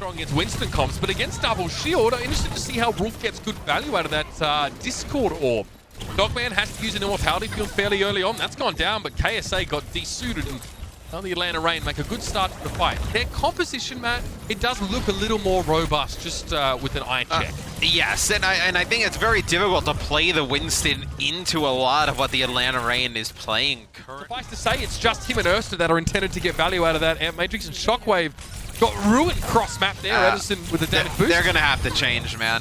strong against Winston comps, but against Double Shield, I'm interested to see how Wolf gets good value out of that Discord orb. Dogman has to use an Immortality field fairly early on. That's gone down, but KSA got desuited and the Atlanta Reign make a good start to the fight. Their composition, Matt, it does look a little more robust just with an eye check. Yes, and I think it's very difficult to play the Winston into a lot of what the Atlanta Reign is playing currently. Suffice to say, it's just him and Erster that are intended to get value out of that Amp Matrix, and Shockwave got ruined cross-map there. Edison with a damage boost. They're going to have to change, man.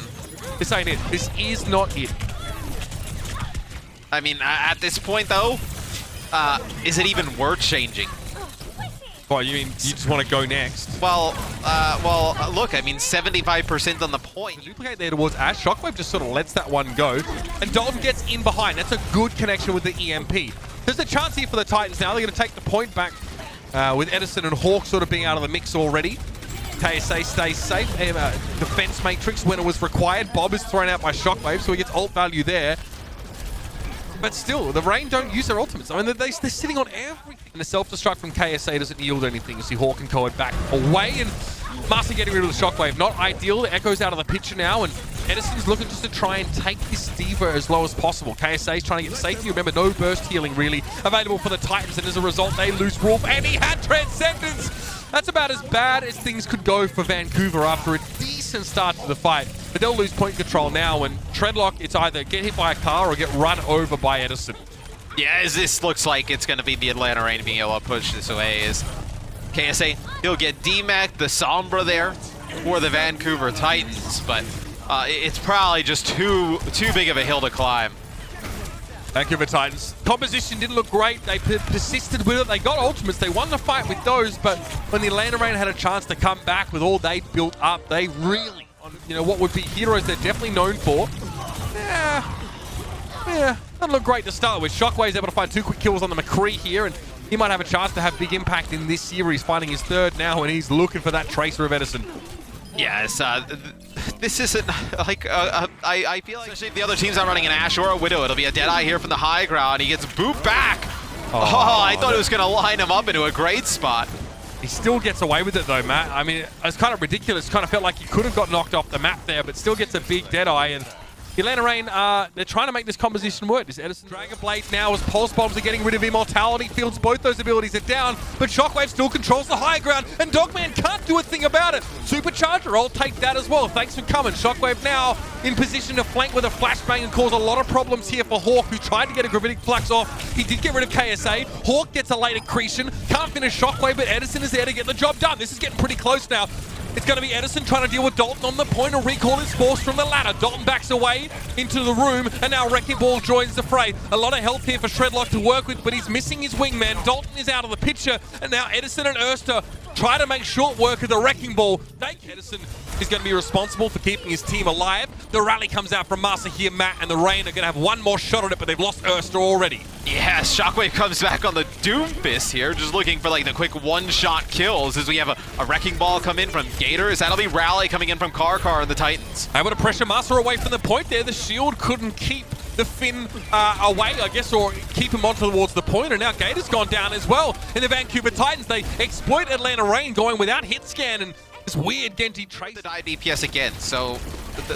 This ain't it. This is not it. I mean, at this point, though, is it even worth changing? Oh, you mean you just want to go next? Well, look, I mean, 75% on the point. The duplicate there towards Ash. Shockwave just sort of lets that one go. And Dalton gets in behind. That's a good connection with the EMP. There's a chance here for the Titans now. They're going to take the point back with Edison and Hawk sort of being out of the mix already. KSA stays safe. Defense matrix when it was required. Bob is thrown out by Shockwave, so he gets ult value there. But still, the Reign don't use their ultimates. I mean, they're sitting on everything. And the self-destruct from KSA doesn't yield anything. You see Hawk and Coed back away, and Master getting rid of the Shockwave. Not ideal. The Echo's out of the picture now, and Edison's looking just to try and take his D.Va as low as possible. KSA's trying to get safety. Remember, no burst healing really available for the Titans, and as a result, they lose Wolf, and he had Transcendence! That's about as bad as things could go for Vancouver after a decent start to the fight. But they'll lose point control now, and Treadlock, it's either get hit by a car or get run over by Edison. Yeah, as this looks like it's going to be the Atlanta Reign being able to push this away is KSA. He'll get DMAC, the Sombra there for the Vancouver Titans, but it's probably just too big of a hill to climb. Vancouver Titans. Composition didn't look great. They persisted with it. They got ultimates. They won the fight with those, but when the Atlanta Reign had a chance to come back with all they built up, they really, you know, what would be heroes they're definitely known for. Yeah, doesn't look great to start with. Shockwave's able to find 2 quick kills on the McCree here, and he might have a chance to have big impact in this series, finding his 3rd now, and he's looking for that Tracer of Edison. Yes, this isn't like, I feel like especially if the other team's not running an Ashe or a Widow, it'll be a Deadeye here from the high ground. He gets booped back. Oh, I thought it was going to line him up into a great spot. He still gets away with it though, Matt. I mean, it's kind of ridiculous. Kind of felt like he could have got knocked off the map there, but still gets a big Deadeye. And the Atlanta Reign, they're trying to make this composition work. This Edison Dragon Blade now as Pulse Bombs are getting rid of Immortality Fields. Both those abilities are down, but Shockwave still controls the high ground, and Dogman can't do a thing about it. Supercharger, I'll take that as well. Thanks for coming. Shockwave now in position to flank with a flashbang and cause a lot of problems here for Hawk, who tried to get a Gravitic Flux off. He did get rid of KSA. Hawk gets a late accretion. Can't finish Shockwave, but Edison is there to get the job done. This is getting pretty close now. It's going to be Edison trying to deal with Dalton on the point, and recall is forced from the ladder. Dalton backs away into the room, and now Wrecking Ball joins the fray. A lot of health here for Shredlock to work with, but he's missing his wingman. Dalton is out of the picture, and now Edison and Erster try to make short work of the Wrecking Ball. Edison is going to be responsible for keeping his team alive. The rally comes out from Master here, Matt, and the Reign are going to have one more shot at it, but they've lost Erster already. Yeah, Shockwave comes back on the Doom Fist here, just looking for like the quick one-shot kills as we have a Wrecking Ball come in from Gators. That'll be Rally coming in from Car and the Titans. Able to pressure Master away from the point there. The shield couldn't keep the Finn away, I guess, or keep him on towards the point, and now Gator's gone down as well. And the Vancouver Titans, they exploit Atlanta Reign going without hit scan, and this weird Genti trace. The die DPS again, so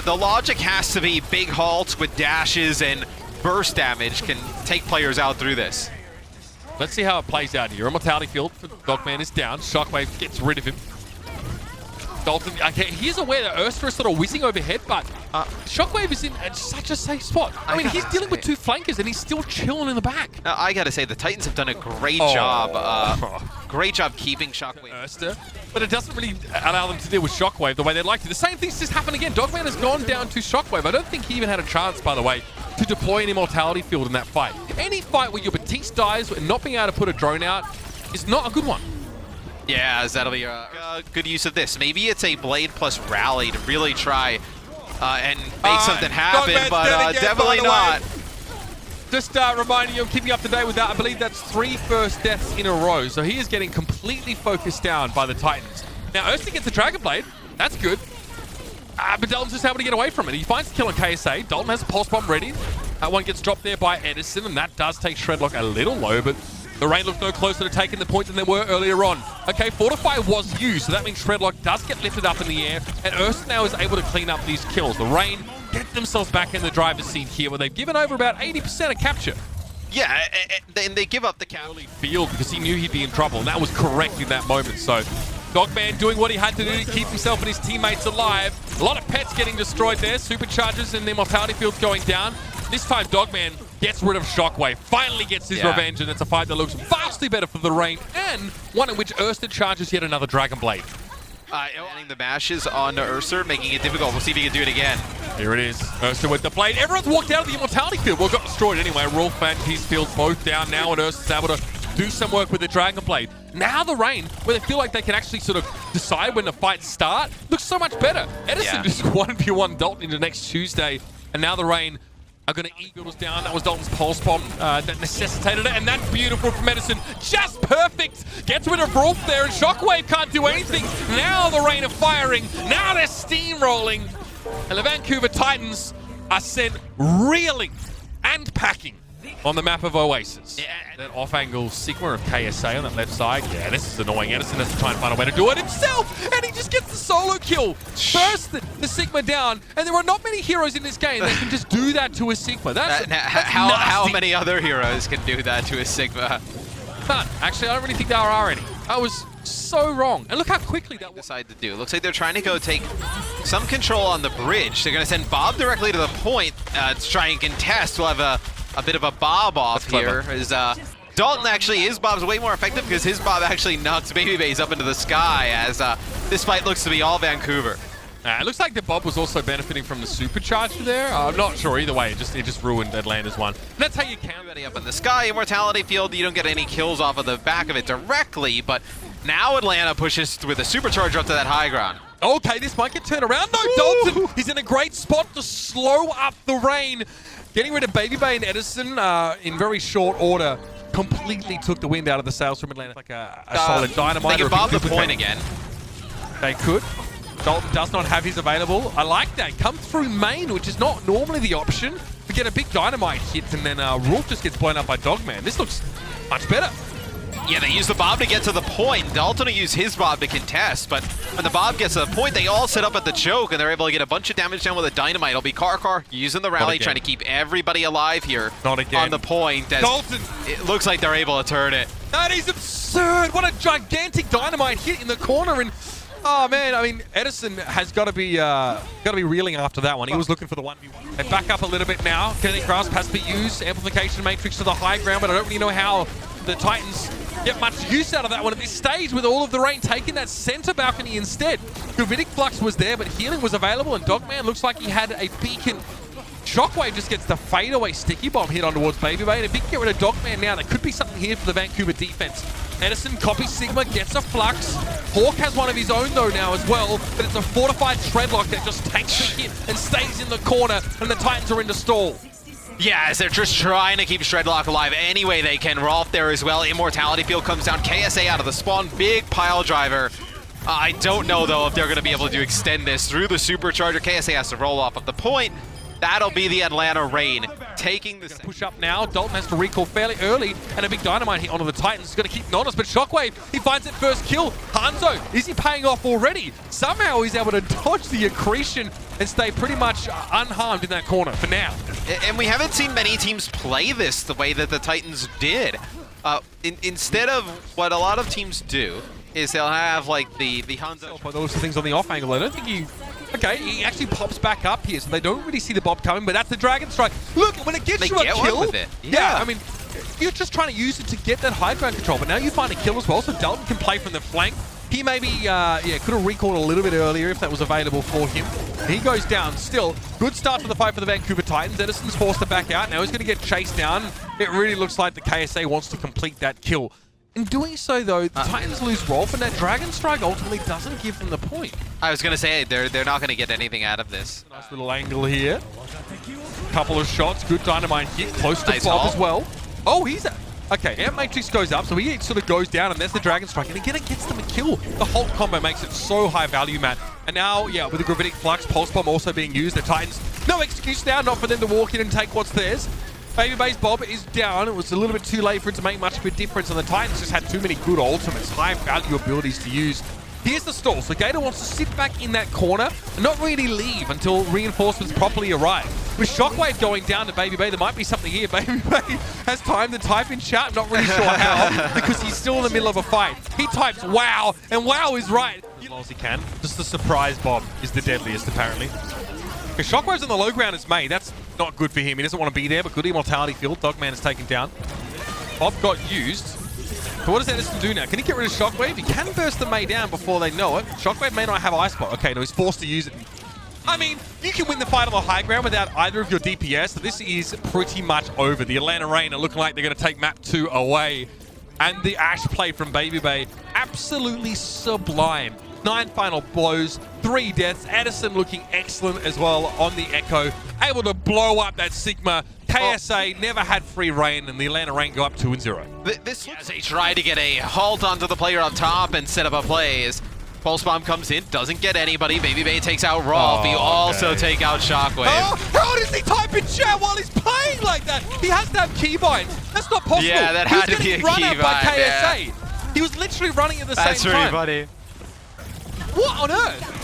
the logic has to be big halts with dashes and burst damage can take players out through this. Let's see how it plays out here. Immortality Field for Dogman is down. Shockwave gets rid of him. Dalton, okay, he's aware that Erster is sort of whizzing overhead, but Shockwave is in such a safe spot. I mean, he's dealing with 2 flankers and he's still chilling in the back. I gotta say, the Titans have done a great job. Great job keeping Shockwave. Erster, but it doesn't really allow them to deal with Shockwave the way they'd like to. The same thing's just happened again. Dogman has gone down to Shockwave. I don't think he even had a chance, by the way, to deploy an Immortality Field in that fight. Any fight where your Batiste dies and not being able to put a drone out is not a good one. Yeah, that'll be a good use of this. Maybe it's a Blade plus Rally to really try and make something happen, but definitely not. Just reminding you, keeping up to date with that, I believe that's 3 first deaths in a row, so he is getting completely focused down by the Titans. Now, Erster gets the Dragon Blade. That's good. But Dalton's just able to get away from it. He finds the kill on KSA. Dalton has a Pulse Bomb ready. That one gets dropped there by Edison, and that does take Shredlock a little low, but The Reign looks no closer to taking the point than they were earlier on. Okay, Fortify was used, so that means Shredlock does get lifted up in the air, and Ursa now is able to clean up these kills. The Reign get themselves back in the driver's seat here, where they've given over about 80% of capture. Yeah, and they give up the early field because he knew he'd be in trouble, and that was correct in that moment. So Dogman doing what he had to do to keep himself and his teammates alive. A lot of pets getting destroyed there. Superchargers and the Immortality fields going down. This time Dogman gets rid of Shockwave, finally gets his revenge, and it's a fight that looks vastly better for the Reign, and one in which Ursa charges yet another Dragon Blade. Adding the mashes on Ursa, making it difficult. We'll see if he can do it again. Here it is. Ursa with the blade. Everyone's walked out of the Immortality field. Well, got destroyed anyway. Rolf and his field both down now, and Ursa's able to do some work with the Dragon Blade. Now the Reign, where they feel like they can actually sort of decide when the fights start, looks so much better. Edison just 1v1 Dalton into next Tuesday, and now the Reign are going to eagles down. That was Dalton's pulse bomb that necessitated it, and that's beautiful from Edison. Just perfect. Gets rid of Rolf there, and Shockwave can't do anything. Now the Reign are firing. Now they're steamrolling. And the Vancouver Titans are sent reeling and packing on the map of Oasis. That off-angle Sigma of KSA on that left side. Yeah, this is annoying. Edison has to try and find a way to do it himself, and he just gets the solo kill. First, the Sigma down, and there are not many heroes in this game that can just do that to a Sigma. That's how many other heroes can do that to a Sigma? None. Actually, I don't really think there are any. I was so wrong. And look how quickly that decided to do. Looks like they're trying to go take some control on the bridge. They're going to send Bob directly to the point to try and contest. We'll have a bit of a Bob off here. As Dalton actually, his Bob's way more effective because his Bob actually knocks Baby Bays up into the sky as this fight looks to be all Vancouver. It looks like the Bob was also benefiting from the supercharger there. I'm not sure either way. It just ruined Atlanta's one. And that's how you count it up in the sky. Immortality field, you don't get any kills off of the back of it directly, but now Atlanta pushes with a supercharger up to that high ground. Okay, this might get turned around. No, Dalton, he's in a great spot to slow up the Reign. Getting rid of Baby Bay and Edison in very short order completely took the wind out of the sails from Atlanta. Like a solid dynamite. They can Bob the point again. They could. Dalton does not have his available. I like that. Come through main, which is not normally the option. We get a big dynamite hit, and then Rolf just gets blown up by Dogman. This looks much better. Yeah, they use the Bob to get to the point. Dalton will use his Bob to contest, but when the Bob gets to the point, they all set up at the choke, and they're able to get a bunch of damage down with a dynamite. It'll be Car using the rally, trying to keep everybody alive here on the point. As Dalton! It looks like they're able to turn it. That is absurd! What a gigantic dynamite hit in the corner, and oh man, I mean, Edison has got to be reeling after that one. He was looking for the 1v1. They back up a little bit now. Kinetic Grasp has to be used. Amplification Matrix to the high ground, but I don't really know how the Titans get much use out of that one at this stage, with all of the Reign taking that center balcony instead. Gravitic Flux was there, but healing was available, and Dogman looks like he had a beacon. Shockwave just gets the fadeaway sticky bomb hit on towards Baby Bay, and if he can get rid of Dogman now, there could be something here for the Vancouver defense. Edison copies Sigma, gets a Flux. Hawk has one of his own though now as well, but it's a fortified Shredlock that just takes the hit and stays in the corner, and the Titans are into stall. Yeah, as they're just trying to keep Shredlock alive any way they can. Rolf there as well. Immortality field comes down. KSA out of the spawn. Big pile driver. I don't know, though, if they're going to be able to extend this through the supercharger. KSA has to roll off at the point. That'll be the Atlanta Reign taking the push up now. Dalton has to recall fairly early, and a big dynamite hit onto the Titans. He's going to keep it honest, but Shockwave, he finds it first kill. Hangzhou, is he paying off already? Somehow he's able to dodge the accretion and stay pretty much unharmed in that corner for now. And we haven't seen many teams play this the way that the Titans did. Instead of what a lot of teams do, is they'll have like the Hangzhou. Those things on the off angle. I don't think he. Okay, he actually pops back up here, so they don't really see the Bob coming, but that's the Dragon Strike. Look, when it gets you a kill, with it. Yeah, I mean, you're just trying to use it to get that high ground control, but now you find a kill as well, so Dalton can play from the flank. He maybe, could have recalled a little bit earlier if that was available for him. He goes down still. Good start to the fight for the Vancouver Titans. Edison's forced to back out. Now he's going to get chased down. It really looks like the KSA wants to complete that kill. In doing so, though, the Titans lose Rolf, and that Dragon Strike ultimately doesn't give them the point. I was going to say, they're not going to get anything out of this. Nice little angle here. Couple of shots. Good dynamite hit. Close to Bob as well. Oh, he's... Okay, Amp Matrix goes up, so he sort of goes down, and there's the Dragon Strike, and again, it gets them a kill. The Hulk combo makes it so high value, Matt. And now, yeah, with the Gravitic Flux, Pulse Bomb also being used, the Titans, no excuse now not for them to walk in and take what's theirs. Baby Base Bob is down. It was a little bit too late for it to make much of a difference, and the Titans just had too many good ultimates, high value abilities to use. Here's the stall. So Gator wants to sit back in that corner and not really leave until reinforcements properly arrive. With Shockwave going down to Baby Bay, there might be something here. Baby Bay has time to type in chat, not really sure how, because he's still in the middle of a fight. He types wow, and wow is right. As long as he can. Just the surprise bomb is the deadliest, apparently. Because Shockwave's on the low ground as May. That's not good for him. He doesn't want to be there, but good immortality field. Dogman is taken down. Bob got used. So what does Edison do now? Can he get rid of Shockwave? He can burst the May down before they know it. Shockwave may not have Ice Spot. Okay, no, he's forced to use it. I mean, you can win the fight on the high ground without either of your DPS. So this is pretty much over. The Atlanta Reign are looking like they're going to take map 2 away. And the Ash play from Baby Bay, absolutely sublime. 9 final blows, 3 deaths. Edison looking excellent as well on the Echo. Able to blow up that Sigma. KSA never had free reign, and the Atlanta Reign go up 2-0. This as they try to get a halt onto the player up top and set up a play. As Pulse Bomb comes in, doesn't get anybody. Baby Bay takes out Rolf. He also take out Shockwave. Oh, how does he type in chat while he's playing like that? He has to have keybinds. That's not possible. Yeah, that had to be a keybind. By KSA. Yeah. He was literally running at the same time. That's really funny. What on earth?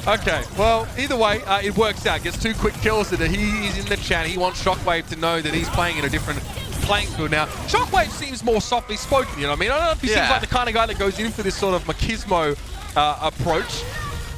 Okay, well, either way, it works out. Gets 2 quick kills, and he's in the chat. He wants Shockwave to know that he's playing in a different playing field now. Shockwave seems more softly spoken, you know what I mean? I don't know if he seems like the kind of guy that goes in for this sort of machismo approach.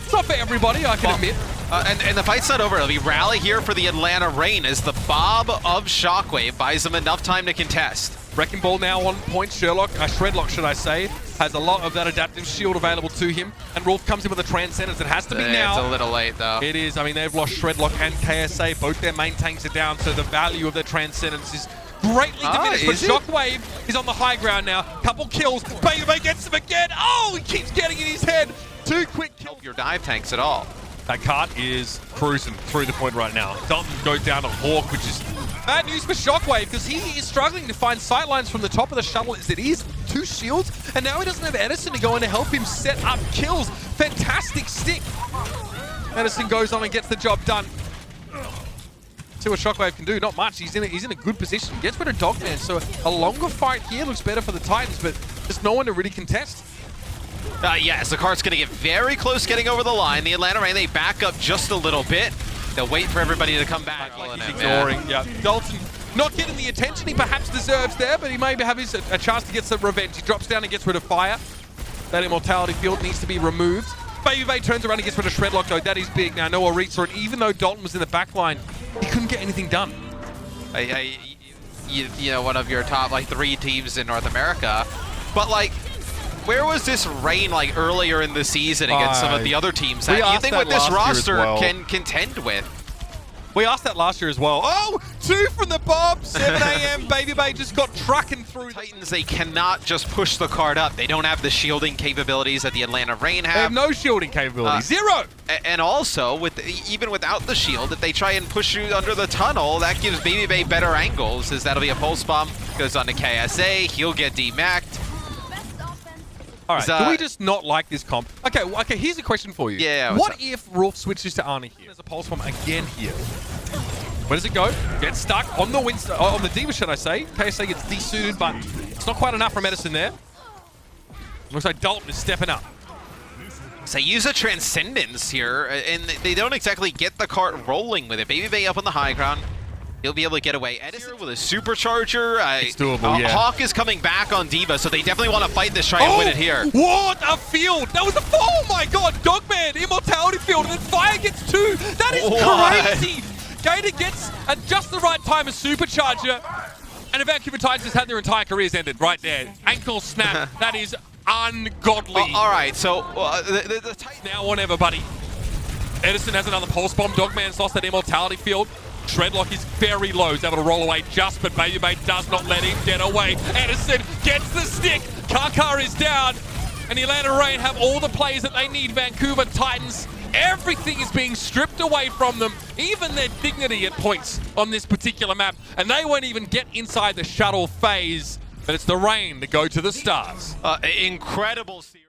It's not for everybody, I can admit. And the fight's not over. It'll be rally here for the Atlanta Reign as the Bob of Shockwave buys them enough time to contest. Wrecking Ball now on point. Shredlock, should I say, has a lot of that adaptive shield available to him. And Rolf comes in with a Transcendence. It has to be now. It's a little late, though. It is. I mean, they've lost Shredlock and KSA. Both their main tanks are down, so the value of their Transcendence is greatly diminished. But Shockwave is on the high ground now. Couple kills. Baby Bay gets him again. Oh, he keeps getting in his head. 2 quick kills. Help your dive tanks at all. That cart is cruising through the point right now. Dalton goes down to Hawk, which is bad news for Shockwave, because he is struggling to find sightlines from the top of the shuttle as it is. 2 shields, and now he doesn't have Edison to go in to help him set up kills. Fantastic stick. Edison goes on and gets the job done. See what Shockwave can do. Not much. He's in a good position. Gets rid of Dogman, so a longer fight here looks better for the Titans, but just no one to really contest. Yes, the cart's going to get very close getting over the line. The Atlanta Reign, they back up just a little bit. They'll wait for everybody to come back. Like he's ignoring. Yeah. Dalton not getting the attention he perhaps deserves there, but he may have a chance to get some revenge. He drops down and gets rid of fire. That immortality field needs to be removed. Baby Bay turns around and gets rid of Shredlock, though. That is big. Now, Noah reads for it. Even though Dalton was in the back line, he couldn't get anything done. You know, one of your top, 3 teams in North America. But, where was this Reign earlier in the season against some of the other teams that you think with this roster can contend with? We asked that last year as well. Oh, 2 from the Bob. 7 a.m. Baby Bay just got trucking through. Titans, they cannot just push the card up. They don't have the shielding capabilities that the Atlanta Reign have. They have no shielding capabilities. 0. And also, even without the shield, if they try and push you under the tunnel, that gives Baby Bay better angles, as that'll be a pulse bomb. Goes on to KSA. He'll get demacked. All right, do we just not like this comp? Okay, here's a question for you. Yeah, what if Rolf switches to Arnie here? There's a pulse bomb again here. Where does it go? Gets stuck on the on the Diva, should I say. KSA gets desuited, but it's not quite enough from Edison there. Looks like Dalton is stepping up. So they use a Transcendence here, and they don't exactly get the cart rolling with it. Baby Bay up on the high ground. He'll be able to get away. Edison with a supercharger. It's doable, yeah. Hawk is coming back on Diva, so they definitely want to fight this, try and win it here. What a field! That was oh my god! Dogman, immortality field, and then Fire gets 2. That is crazy! Gator gets at just the right time a supercharger, and the Vancouver Titans just had their entire careers ended right there. Ankle snap. That is ungodly. All right, so the Titans now or never, buddy. Edison has another pulse bomb. Dogman's lost that immortality field. Shredlock is very low. He's able to roll away just, but Baby Bay does not let him get away. Edison gets the stick. Karkar is down. And the Atlanta Reign have all the players that they need. Vancouver Titans, everything is being stripped away from them. Even their dignity at points on this particular map. And they won't even get inside the shuttle phase. But it's the Reign to go to the stars. Incredible series.